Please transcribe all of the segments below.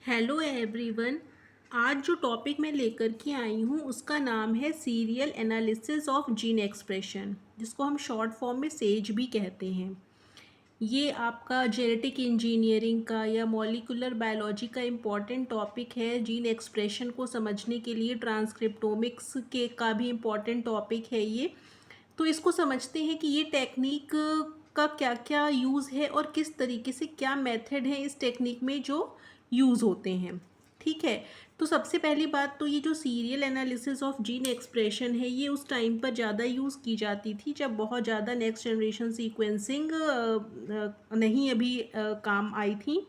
Hello everyone. आज जो topic मैं लेकर के आई हूँ उसका नाम है serial analysis of gene expression, जिसको हम शॉर्ट फॉर्म में सेज भी कहते हैं। ये आपका जेनेटिक इंजीनियरिंग का या मॉलिक्यूलर बायोलॉजी का इम्पॉर्टेंट टॉपिक है। जीन एक्सप्रेशन को समझने के लिए ट्रांसक्रिप्टोमिक्स के का भी इम्पॉर्टेंट टॉपिक है ये। तो इसको समझते हैं कि ये टेक्निक का क्या क्या यूज़ है और किस तरीके से क्या मेथड है इस टेक्निक में जो यूज़ होते हैं। ठीक है। तो सबसे पहली बात तो ये जो serial analysis of gene expression है ये उस टाइम पर ज़्यादा यूज़ की जाती थी जब बहुत ज़्यादा नेक्स्ट जनरेशन सीक्वेंसिंग नहीं अभी काम आई थी।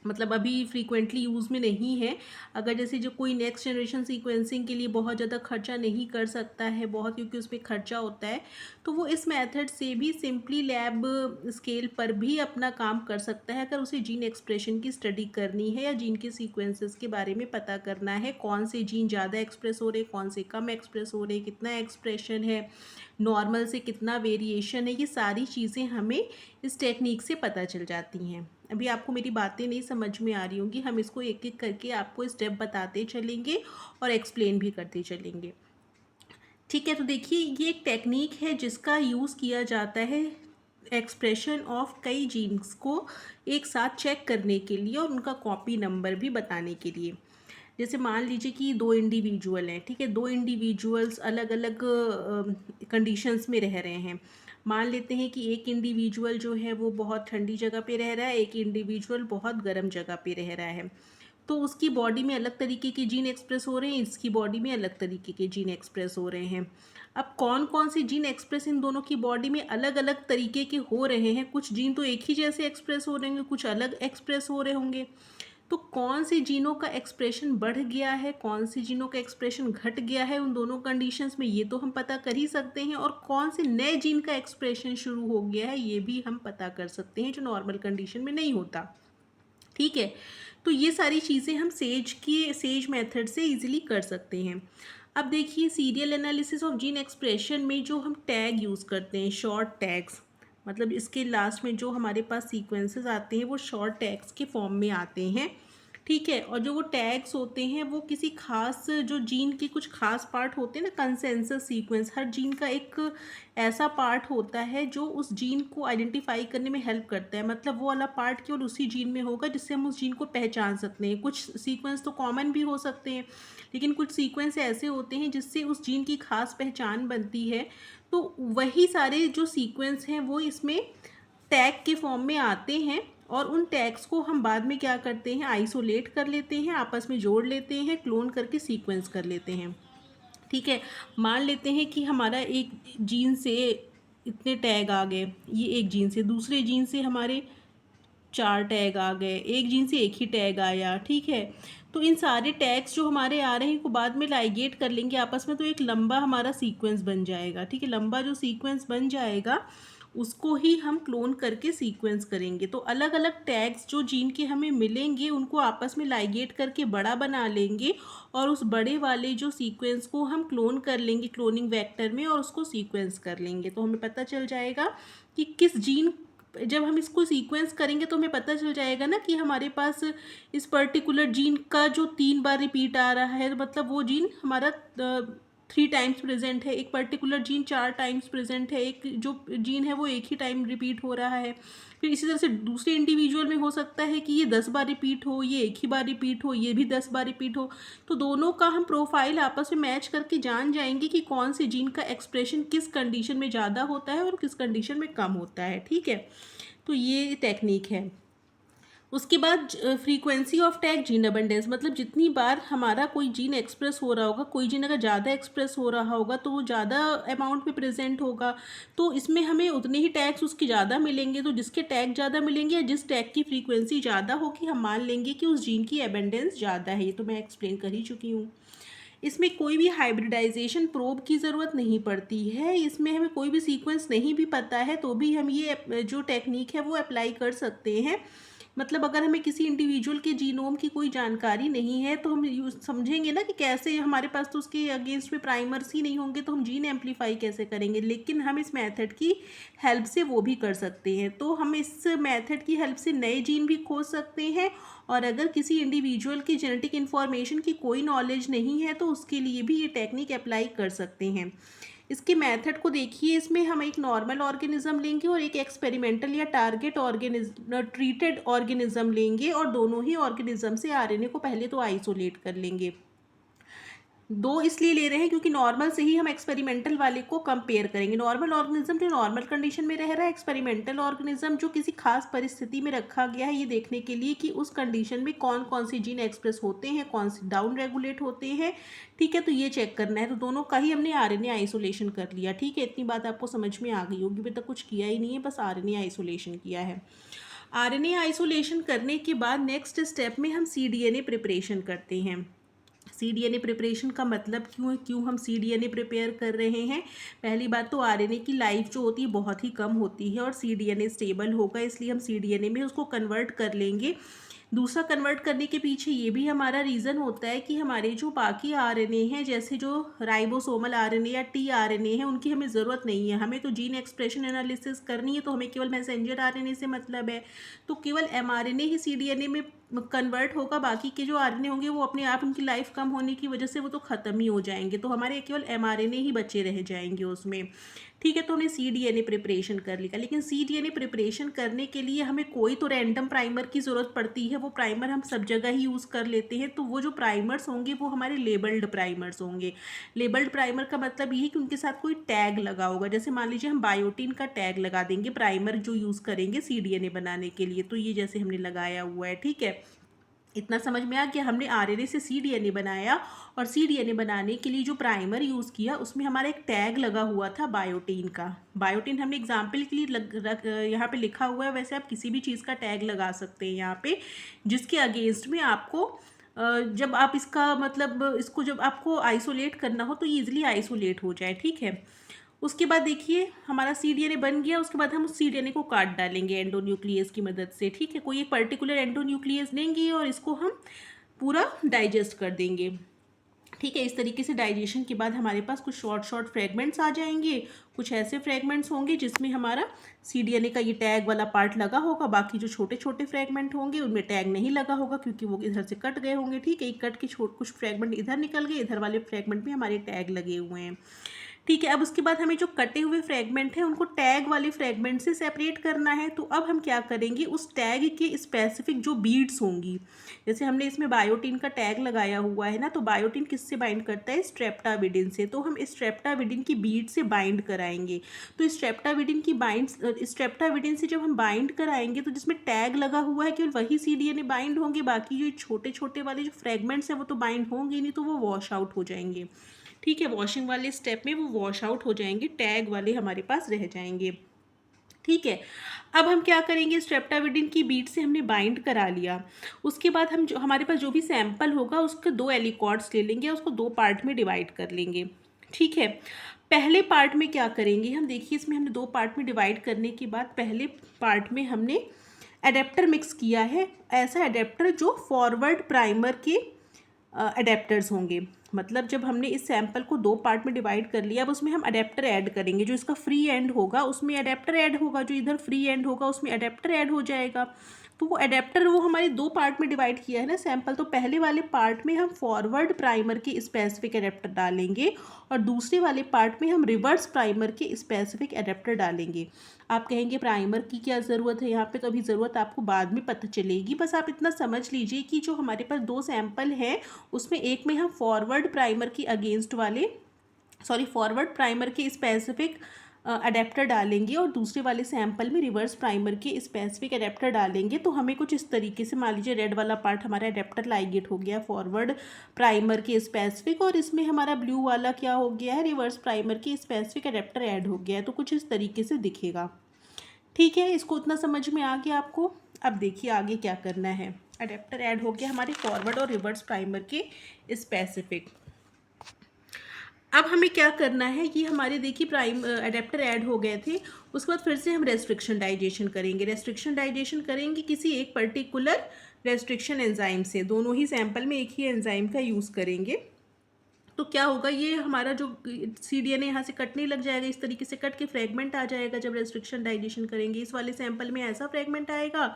मतलब अभी फ्रीक्वेंटली यूज़ में नहीं है। अगर जैसे जो कोई नेक्स्ट जनरेशन सीक्वेंसिंग के लिए बहुत ज़्यादा खर्चा नहीं कर सकता है बहुत, क्योंकि उसमें खर्चा होता है, तो वो इस मेथड से भी सिंपली लैब स्केल पर भी अपना काम कर सकता है। अगर उसे जीन एक्सप्रेशन की स्टडी करनी है या जीन के सीक्वेंसेस के बारे में पता करना है, कौन से जीन ज़्यादा एक्सप्रेस हो रहे, कौन से कम एक्सप्रेस हो रहे, कितना एक्सप्रेशन है, नॉर्मल से कितना वेरिएशन है, ये सारी चीज़ें हमें इस टेक्निक से पता चल जाती हैं। अभी आपको मेरी बातें नहीं समझ में आ रही होंगी, हम इसको एक एक करके आपको स्टेप बताते चलेंगे और एक्सप्लेन भी करते चलेंगे। ठीक है। तो देखिए, ये एक टेक्निक है जिसका यूज़ किया जाता है एक्सप्रेशन ऑफ कई जीन्स को एक साथ चेक करने के लिए और उनका कॉपी नंबर भी बताने के लिए। जैसे मान लीजिए कि दो इंडिविजुअल हैं, ठीक है, दो इंडिविजुअल्स अलग अलग कंडीशंस में रह रहे हैं। मान लेते हैं कि एक इंडिविजुअल जो है वो बहुत ठंडी जगह पे रह रहा है, एक इंडिविजुअल बहुत गर्म जगह पे रह रहा है। तो उसकी बॉडी में अलग तरीके के जीन एक्सप्रेस हो रहे हैं, इसकी बॉडी में अलग तरीके के जीन एक्सप्रेस हो रहे हैं। अब कौन कौन से जीन एक्सप्रेस इन दोनों की बॉडी में अलग अलग तरीके के हो रहे हैं, कुछ जीन तो एक ही जैसे एक्सप्रेस हो रहे होंगे, कुछ अलग एक्सप्रेस हो रहे होंगे। तो कौन से जीनों का एक्सप्रेशन बढ़ गया है, कौन से जीनों का एक्सप्रेशन घट गया है उन दोनों कंडीशंस में, ये तो हम पता कर ही सकते हैं। और कौन से नए जीन का एक्सप्रेशन शुरू हो गया है ये भी हम पता कर सकते हैं, जो नॉर्मल कंडीशन में नहीं होता। ठीक है। तो ये सारी चीज़ें हम सेज मेथड से इजीली कर सकते हैं। अब देखिए, serial analysis of gene expression में जो हम टैग यूज़ करते हैं, शॉर्ट टैग्स, मतलब इसके लास्ट में जो हमारे पास सीक्वेंसेस आते हैं वो शॉर्ट टैग्स के फॉर्म में आते हैं। ठीक है। और जो वो टैग्स होते हैं वो किसी खास, जो जीन के कुछ खास पार्ट होते हैं ना, कंसेंसस सीक्वेंस, हर जीन का एक ऐसा पार्ट होता है जो उस जीन को आइडेंटिफाई करने में हेल्प करता है। मतलब वो वाला पार्ट केवल उसी जीन में होगा जिससे हम उस जीन को पहचान सकते हैं। कुछ सीक्वेंस तो कॉमन भी हो सकते हैं, लेकिन कुछ सीक्वेंस ऐसे होते हैं जिससे उस जीन की खास पहचान बनती है। तो वही सारे जो सीक्वेंस हैं वो इसमें टैग के फॉर्म में आते हैं, और उन टैग्स को हम बाद में क्या करते हैं, आइसोलेट कर लेते हैं, आपस में जोड़ लेते हैं, क्लोन करके सीक्वेंस कर लेते हैं। ठीक है। मान लेते हैं कि हमारा एक जीन से इतने टैग आ गए, ये एक जीन से, दूसरे जीन से हमारे 4 टैग आ गए, एक जीन से एक ही टैग आया। ठीक है। तो इन सारे टैग्स जो हमारे आ रहे हैं को बाद में लाइगेट कर लेंगे आपस में, तो एक लंबा हमारा सीक्वेंस बन जाएगा। ठीक है। लंबा जो सीक्वेंस बन जाएगा उसको ही हम क्लोन करके सीक्वेंस करेंगे। तो अलग अलग टैग्स जो जीन के हमें मिलेंगे उनको आपस में लाइगेट करके बड़ा बना लेंगे, और उस बड़े वाले जो सीक्वेंस को हम क्लोन कर लेंगे क्लोनिंग वेक्टर में, और उसको सीक्वेंस कर लेंगे। तो हमें पता चल जाएगा कि किस जीन, जब हम इसको सीक्वेंस करेंगे तो हमें पता चल जाएगा ना कि हमारे पास इस पर्टिकुलर जीन का जो 3 बार रिपीट आ रहा है, मतलब वो जीन हमारा 3 टाइम्स प्रेजेंट है, एक पर्टिकुलर जीन 4 टाइम्स प्रेजेंट है, एक जो जीन है वो एक ही टाइम रिपीट हो रहा है। फिर इसी तरह से दूसरे इंडिविजुअल में हो सकता है कि ये 10 बार रिपीट हो, ये एक ही बार रिपीट हो, ये भी 10 बार रिपीट हो। तो दोनों का हम प्रोफाइल आपस में मैच करके जान जाएंगे कि कौन से जीन का एक्सप्रेशन किस कंडीशन में ज़्यादा होता है और किस कंडीशन में कम होता है। ठीक है। तो ये टेक्निक है। उसके बाद frequency of tag gene abundance, मतलब जितनी बार हमारा कोई जीन एक्सप्रेस हो रहा होगा, कोई जीन अगर ज़्यादा एक्सप्रेस हो रहा होगा तो वो ज़्यादा अमाउंट में प्रेजेंट होगा, तो इसमें हमें उतने ही टैग्स उसके ज़्यादा मिलेंगे। तो जिसके टैग ज़्यादा मिलेंगे या जिस टैग की फ्रीक्वेंसी ज़्यादा होगी, हम मान लेंगे कि उस जीन की अबंडेंस ज़्यादा है। ये तो मैं एक्सप्लेन कर ही चुकी हूँ। इसमें कोई भी हाइब्रिडाइजेशन प्रोब की ज़रूरत नहीं पड़ती है। इसमें हमें कोई भी सीक्वेंस नहीं भी पता है तो भी हम ये जो टेक्निक है वो अप्लाई कर सकते हैं। मतलब अगर हमें किसी इंडिविजुअल के जीनोम की कोई जानकारी नहीं है तो हम समझेंगे ना कि कैसे, हमारे पास तो उसके अगेंस्ट में प्राइमर्स ही नहीं होंगे तो हम जीन एम्पलीफाई कैसे करेंगे। लेकिन हम इस मेथड की हेल्प से वो भी कर सकते हैं। तो हम इस मेथड की हेल्प से नए जीन भी खोज सकते हैं और अगर किसी इंडिविजुअल की जेनेटिक इन्फॉर्मेशन की कोई नॉलेज नहीं है तो उसके लिए भी ये टेक्निक अप्लाई कर सकते हैं। इसके मेथड को देखिए, इसमें हम एक नॉर्मल ऑर्गेनिज्म लेंगे और एक एक्सपेरिमेंटल या टारगेट ऑर्गेनिज्म ट्रीटेड ऑर्गेनिज्म लेंगे और दोनों ही ऑर्गेनिज्म से आरएनए को पहले तो आइसोलेट कर लेंगे। दो इसलिए ले रहे हैं क्योंकि नॉर्मल से ही हम एक्सपेरिमेंटल वाले को कंपेयर करेंगे। नॉर्मल ऑर्गेनिज्म जो नॉर्मल कंडीशन में रह रहा है, एक्सपेरिमेंटल ऑर्गेनिज्म जो किसी खास परिस्थिति में रखा गया है ये देखने के लिए कि उस कंडीशन में कौन कौन से जीन एक्सप्रेस होते हैं, कौन से डाउन रेगुलेट होते हैं। ठीक है, तो ये चेक करना है। तो दोनों का ही हमने आरएनए आइसोलेशन कर लिया। ठीक है, इतनी बात आपको समझ में आ गई होगी। अभी तक कुछ किया ही नहीं है, बस आरएनए आइसोलेशन किया है। आरएनए आइसोलेशन करने के बाद नेक्स्ट स्टेप में हम सीडीएनए प्रिपरेशन करते हैं। सीडीएनए प्रिपरेशन का मतलब क्यों हम सीडीएनए प्रिपेयर कर रहे हैं? पहली बात तो आरएनए की लाइफ जो होती है बहुत ही कम होती है और सीडीएनए स्टेबल होगा, इसलिए हम सीडीएनए में उसको कन्वर्ट कर लेंगे। दूसरा, कन्वर्ट करने के पीछे ये भी हमारा रीज़न होता है कि हमारे जो बाकी आरएनए हैं, जैसे जो राइबोसोमल आरएनए या टीआरएनए है, उनकी हमें ज़रूरत नहीं है। हमें तो जीन एक्सप्रेशन एनालिसिस करनी है, तो हमें केवल मैसेंजर आरएनए से मतलब है। तो केवल एमआरएनए ही सीडीएनए में कन्वर्ट होगा, बाकी के जो आरएनए होंगे वो अपने आप, उनकी लाइफ कम होने की वजह से वो तो ख़त्म ही हो जाएंगे। तो हमारे केवल एमआरएनए ही बचे रह जाएंगे उसमें। ठीक है, तो हमने सीडीएनए प्रिपरेशन कर लिया। लेकिन सीडीएनए प्रिपरेशन करने के लिए हमें कोई तो रैंडम प्राइमर की ज़रूरत पड़ती है। वो प्राइमर हम सब जगह ही यूज़ कर लेते हैं। तो वो जो प्राइमर्स होंगे वो हमारे लेबल्ड प्राइमर्स होंगे। लेबल्ड प्राइमर का मतलब ये है कि उनके साथ कोई टैग लगा होगा। जैसे मान लीजिए हम बायोटीन का टैग लगा देंगे प्राइमर जो यूज़ करेंगे सीडीएनए बनाने के लिए। तो ये जैसे हमने लगाया हुआ है। ठीक है, इतना समझ में आ गया। हमने आरएनए से सीडीएनए बनाया और सीडीएनए बनाने के लिए जो प्राइमर यूज़ किया उसमें हमारा एक टैग लगा हुआ था बायोटीन का। बायोटीन हमने एग्जाम्पल के लिए यहाँ पे लिखा हुआ है। वैसे आप किसी भी चीज़ का टैग लगा सकते हैं यहाँ पे, जिसके अगेंस्ट में आपको जब आप इसका मतलब इसको जब आपको आइसोलेट करना हो तो ईजिली आइसोलेट हो जाए। ठीक है, उसके बाद देखिए हमारा सीडीएनए बन गया। उसके बाद हम उस सीडीएनए को काट डालेंगे एंडोन्यूक्लियस की मदद से। ठीक है, कोई एक पर्टिकुलर एंडोन्यूक्लियस लेंगे और इसको हम पूरा डाइजेस्ट कर देंगे। ठीक है, इस तरीके से डाइजेशन के बाद हमारे पास कुछ शॉर्ट फ्रेगमेंट्स आ जाएंगे। कुछ ऐसे फ्रेगमेंट्स होंगे जिसमें हमारा सीडीएनए का ये टैग वाला पार्ट लगा होगा। बाकी जो छोटे छोटे फ्रेगमेंट होंगे उनमें टैग नहीं लगा होगा क्योंकि वो इधर से कट गए होंगे। ठीक है, कट के कुछ फ्रेगमेंट इधर निकल गए, इधर वाले फ्रेगमेंट में हमारे टैग लगे हुए हैं। ठीक है, अब उसके बाद हमें जो कटे हुए फ्रेगमेंट हैं उनको टैग वाले फ्रेगमेंट से सेपरेट करना है। तो अब हम क्या करेंगे, उस टैग के स्पेसिफिक जो बीड्स होंगी, जैसे हमने इसमें बायोटीन का टैग लगाया हुआ है ना, तो बायोटीन किससे बाइंड करता है? स्ट्रेप्टाविडिन से। तो हम स्ट्रेप्टाविडिन की बीड से बाइंड कराएंगे। तो स्ट्रेप्टाविडिन से जब हम बाइंड कराएंगे तो जिसमें टैग लगा हुआ है केवल वही सीडीएनए बाइंड होंगे। बाकी जो छोटे छोटे वाले जो फ्रेगमेंट्स हैं वो तो बाइंड होंगे नहीं, तो वो वॉश आउट हो जाएंगे। ठीक है, वॉशिंग वाले स्टेप में वो वॉश आउट हो जाएंगे, टैग वाले हमारे पास रह जाएंगे। ठीक है, अब हम क्या करेंगे, स्ट्रेप्टाविडिन की बीड से हमने बाइंड करा लिया। उसके बाद हम जो हमारे पास जो भी सैंपल होगा उसके 2 एलिकॉर्ड्स ले लेंगे, उसको 2 पार्ट में डिवाइड कर लेंगे। ठीक है, पहले पार्ट में क्या करेंगे हम, देखिए इसमें हमने 2 पार्ट में डिवाइड करने के बाद पहले पार्ट में हमने एडेप्टर मिक्स किया है। ऐसा एडेप्टर जो फॉरवर्ड प्राइमर के अडेप्टर्स होंगे। मतलब जब हमने इस सैंपल को 2 पार्ट में डिवाइड कर लिया, अब उसमें हम अडेप्टर ऐड करेंगे। जो इसका फ्री एंड होगा उसमें अडेप्टर ऐड होगा, जो इधर फ्री एंड होगा उसमें अडेप्टर ऐड हो जाएगा। तो वो अडेप्टर वो हमारे 2 पार्ट में डिवाइड किया है ना सैंपल, तो पहले वाले पार्ट में हम फॉरवर्ड प्राइमर के स्पेसिफिक अडेप्टर डालेंगे और दूसरे वाले पार्ट में हम रिवर्स प्राइमर के स्पेसिफिक अडेप्टर डालेंगे। आप कहेंगे प्राइमर की क्या ज़रूरत है यहाँ पे, तो अभी ज़रूरत आपको बाद में पता चलेगी। बस आप इतना समझ लीजिए कि जो हमारे पास 2 सैंपल हैं उसमें एक में हम फॉरवर्ड प्राइमर के स्पेसिफिक अडेप्टर डालेंगे और दूसरे वाले सैंपल में रिवर्स प्राइमर के स्पेसिफिक अडेप्टर डालेंगे। तो हमें कुछ इस तरीके से, मान लीजिए रेड वाला पार्ट हमारा अडेप्टर लाइगेट हो गया फॉरवर्ड प्राइमर के स्पेसिफिक, और इसमें हमारा ब्लू वाला क्या हो गया है, रिवर्स प्राइमर के स्पेसिफिक अडेप्टर ऐड हो गया है। तो कुछ इस तरीके से दिखेगा। ठीक है, इसको उतना समझ में आ गया आपको। अब देखिए आगे क्या करना है। अडेप्टर ऐड हो गया हमारे फॉरवर्ड और रिवर्स प्राइमर के स्पेसिफिक। अब हमें क्या करना है, ये हमारे देखिए अडेप्टर ऐड हो गए थे। उसके बाद फिर से हम रेस्ट्रिक्शन डाइजेशन करेंगे किसी एक पर्टिकुलर रेस्ट्रिक्शन एंजाइम से। दोनों ही सैंपल में एक ही एंजाइम का यूज़ करेंगे। तो क्या होगा, ये हमारा जो cDNA यहाँ से कटने लग जाएगा, इस तरीके से कट के फ्रेगमेंट आ जाएगा जब रेस्ट्रिक्शन डाइजेशन करेंगे। इस वाले सैंपल में ऐसा फ्रेगमेंट आएगा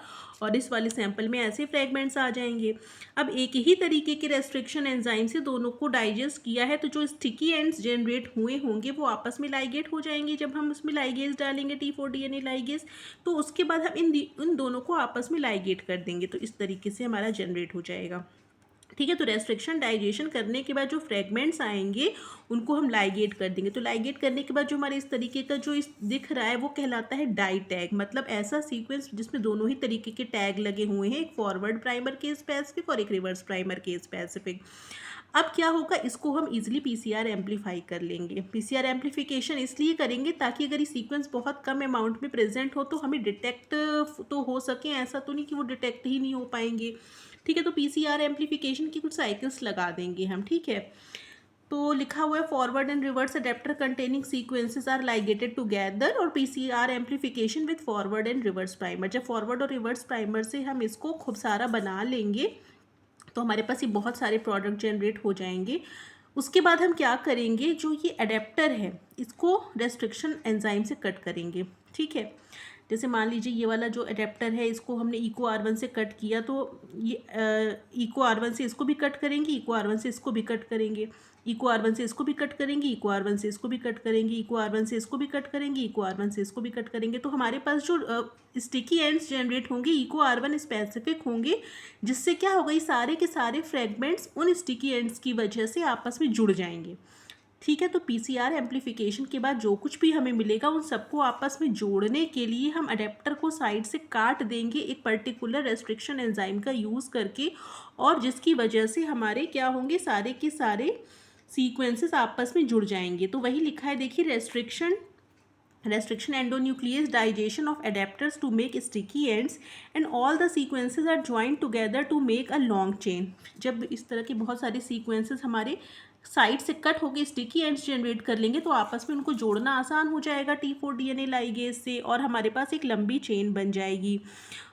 और इस वाले सैंपल में ऐसे फ्रेगमेंट्स आ जाएंगे। अब एक ही तरीके के रेस्ट्रिक्शन एंजाइम से दोनों को डाइजेस्ट किया है, तो जो स्टिकी एंड्स जनरेट हुए होंगे वो आपस में लाइगेट हो जाएंगे। जब हम उसमें लाइगेज डालेंगे T4DNA लाइगेज, तो उसके बाद हम इन दोनों को आपस में लाइगेट कर देंगे, तो इस तरीके से हमारा जनरेट हो जाएगा। ठीक है, तो रेस्ट्रिक्शन डाइजेशन करने के बाद जो फ्रेगमेंट्स आएंगे उनको हम लाइगेट कर देंगे। तो लाइगेट करने के बाद जो हमारे इस तरीके का जो इस दिख रहा है वो कहलाता है डाई टैग, मतलब ऐसा सीक्वेंस जिसमें दोनों ही तरीके के टैग लगे हुए हैं, एक फॉरवर्ड प्राइमर के स्पेसिफिक और एक रिवर्स प्राइमर के स्पेसिफिक। अब क्या होगा, इसको हम इजीली PCR एम्पलीफाई कर लेंगे। PCR एम्पलीफिकेशन इसलिए करेंगे ताकि अगर ये सीक्वेंस बहुत कम अमाउंट में प्रेजेंट हो तो हमें डिटेक्ट तो हो सके, ऐसा तो नहीं कि वो डिटेक्ट ही नहीं हो पाएंगे। ठीक है, तो PCR एम्पलीफिकेशन की कुछ साइकिल्स लगा देंगे हम। ठीक है, तो लिखा हुआ है forward and reverse adapter containing sequences are ligated together और PCR amplification with forward and reverse primer. जब फॉरवर्ड और रिवर्स प्राइमर से हम इसको खूब सारा बना लेंगे तो हमारे पास ये बहुत सारे प्रोडक्ट जनरेट हो जाएंगे। उसके बाद हम क्या करेंगे, जो ये अडेप्टर है इसको रेस्ट्रिक्शन एंजाइम से कट करेंगे। ठीक है, जैसे मान लीजिए ये वाला जो अडेप्टर है इसको हमने EcoR1 से कट किया, तो ये EcoR1 से इसको भी कट करेंगे, EcoR1 से इसको भी कट करेंगे, EcoR1 से इसको भी कट करेंगे, EcoR1 से इसको भी कट करेंगे, EcoR1 से इसको भी कट करेंगे, EcoR1 से इसको भी कट करेंगे। तो हमारे पास जो स्टिकी एंड्स जनरेट होंगे EcoR1 स्पेसिफिक होंगे, जिससे क्या होगा, ये सारे के सारे फ्रेगमेंट्स उन स्टिकी एंड्स की वजह से आपस में जुड़ जाएंगे। ठीक है, तो PCR एम्पलीफिकेशन के बाद जो कुछ भी हमें मिलेगा उन सबको आपस में जोड़ने के लिए हम अडेप्टर को साइड से काट देंगे एक पर्टिकुलर रेस्ट्रिक्शन एंजाइम का यूज़ करके, और जिसकी वजह से हमारे क्या होंगे, सारे के सारे सीक्वेंसेस आपस में जुड़ जाएंगे। तो वही लिखा है, देखिए, restriction endonuclease digestion of adapters to make sticky ends and all the sequences are joined together to make a long chain। जब इस तरह के बहुत सारे सीक्वेंसेस हमारे साइड से कट होकर स्टिकी एंड्स जनरेट कर लेंगे तो आपस में उनको जोड़ना आसान हो जाएगा T4DNA लाइगेज से, और हमारे पास एक लंबी चेन बन जाएगी।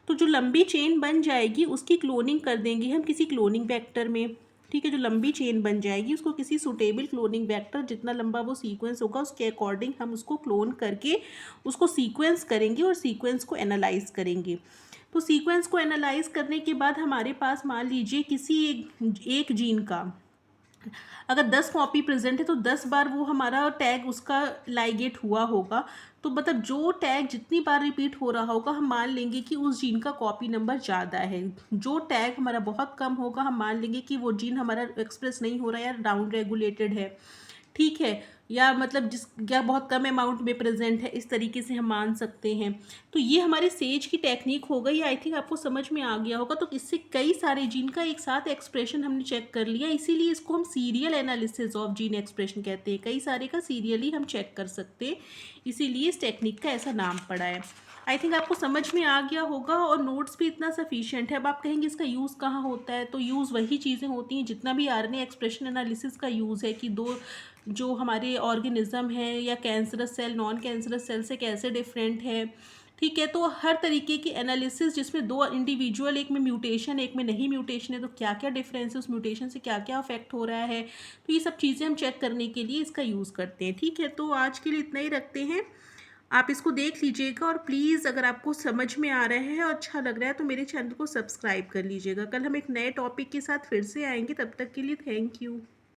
तो जो लंबी चेन बन जाएगी उसकी क्लोनिंग कर देंगे हम किसी क्लोनिंग वेक्टर में। ठीक है, जो लंबी चेन बन जाएगी उसको किसी सुटेबल क्लोनिंग वेक्टर, जितना लंबा वो सीक्वेंस होगा उसके अकॉर्डिंग हम उसको क्लोन करके उसको सीक्वेंस करेंगे और सीक्वेंस को एनालाइज करेंगे। तो सीक्वेंस को एनालाइज करने के बाद हमारे पास मान लीजिए किसी एक जीन का अगर 10 कॉपी प्रेजेंट है तो 10 बार वो हमारा टैग उसका लाइगेट हुआ होगा। तो मतलब जो टैग जितनी बार रिपीट हो रहा होगा हम मान लेंगे कि उस जीन का कॉपी नंबर ज़्यादा है। जो टैग हमारा बहुत कम होगा हम मान लेंगे कि वो जीन हमारा एक्सप्रेस नहीं हो रहा है या डाउन रेगुलेटेड है। ठीक है, या मतलब या बहुत कम अमाउंट में प्रेजेंट है, इस तरीके से हम मान सकते हैं। तो ये हमारे सेज की टेक्निक हो गई। आई थिंक आपको समझ में आ गया होगा। तो इससे कई सारे जीन का एक साथ एक्सप्रेशन हमने चेक कर लिया, इसीलिए इसको हम serial analysis of gene expression कहते हैं। कई सारे का सीरियली हम चेक कर सकते हैं, इसीलिए इस टेक्निक का ऐसा नाम पड़ा है। आई थिंक आपको समझ में आ गया होगा और नोट्स भी इतना सफिशिएंट है। अब आप कहेंगे इसका यूज़ कहाँ होता है, तो यूज़ वही चीज़ें होती हैं जितना भी RNA एक्सप्रेशन एनालिसिस का यूज़ है, कि दो जो हमारे ऑर्गेनिज्म है या cancerous cell non cancerous cell से कैसे डिफरेंट है। ठीक है, तो हर तरीके की एनालिसिस जिसमें दो इंडिविजुअल, एक में म्यूटेशन एक में नहीं म्यूटेशन है, तो क्या क्या डिफरेंस है, उस म्यूटेशन से क्या क्या अफेक्ट हो रहा है, तो ये सब चीज़ें हम चेक करने के लिए इसका यूज़ करते हैं। ठीक है, तो आज के लिए इतना ही रखते हैं। आप इसको देख लीजिएगा और प्लीज़ अगर आपको समझ में आ रहा है और अच्छा लग रहा है तो मेरे चैनल को सब्सक्राइब कर लीजिएगा। कल हम एक नए टॉपिक के साथ फिर से आएंगे, तब तक के लिए थैंक यू।